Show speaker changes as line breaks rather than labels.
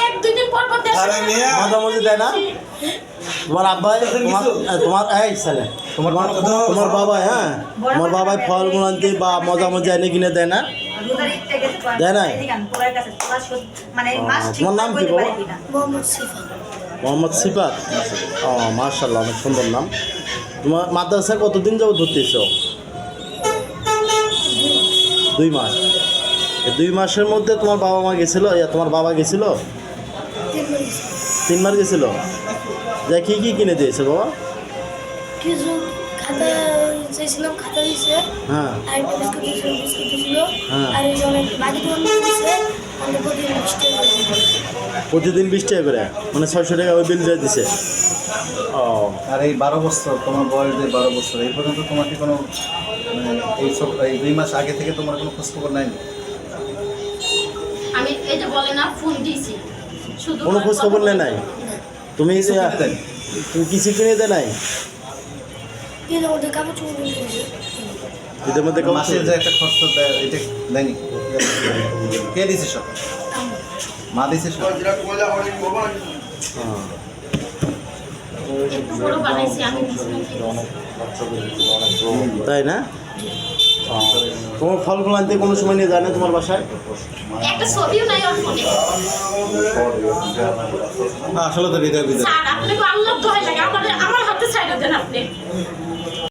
এক দুই দিন পর পর দেশে
মাঝামাঝি দেয় না তোমার আব্বাই তোমার এই ছেলে তোমার বাবা হ্যাঁ তোমার বাবাই ফল মূল আনতে বা মাঝামাঝি এনে কিনে দেয় না দেয় না তোমার নাম কি বাবা মোহাম্মদ সিফাত ও মাশাআল্লাহ অনেক সুন্দর নাম তোমার মাদ্রাসায় কতদিন যাবত ধরতেছ 2 মাস এই 2 মাসের মধ্যে তোমার বাবা মা গেছিল তোমার বাবা গেছিল 3 বার গেছিল যা কি কি কিনে দিয়েছে বাবা
কিছু খাতা চাইছিলাম খাতা দিয়েছে
হ্যাঁ
আর একটা বিস্কুট দিয়েছিল
হ্যাঁ।
আর এই অনেক বাকি দোকান দিয়েছে অনেক
প্রতিদিন 20 টাকা করে মানে 600 টাকা ওই বিল দিয়ে দিছে ও
আর এই 12 বছর তোমার বয়স যে 12 বছর এই পর্যন্ত তোমার কি কোনো এই 2 মাস আগে থেকে তোমার কোনো খোঁজখবর নাই?
আমি এই যে বলে না ফোন দিয়েছি শুধু
কোনো খোঁজ খবর নেই নাই তুমি
কিছু কিনে দেয়?
তুমি কিছু কিনে দেয় নাই
এর মধ্যে কাপড় চোপড় দিয়েছে
এদের মধ্যে কেমন
মাসে যে একটা খরচ দেয় এটা দেয়নি? কে দিছে সব? মা দিছে সব?
হ্যাঁ।
একটু বড় বানাইছি আমি দিয়েছি
তাই না তোমার ফল ফল আনতে কোনো সময় নিয়ে যায় না তোমার বাসায়
একটা ছবিও নাই ওর ফোনে
আসলে তো হৃদয় বিদায়
স্যার আপনি আল্লাহ দোহাই লাগে আমার হাতে ছাইড়া দেন আপনি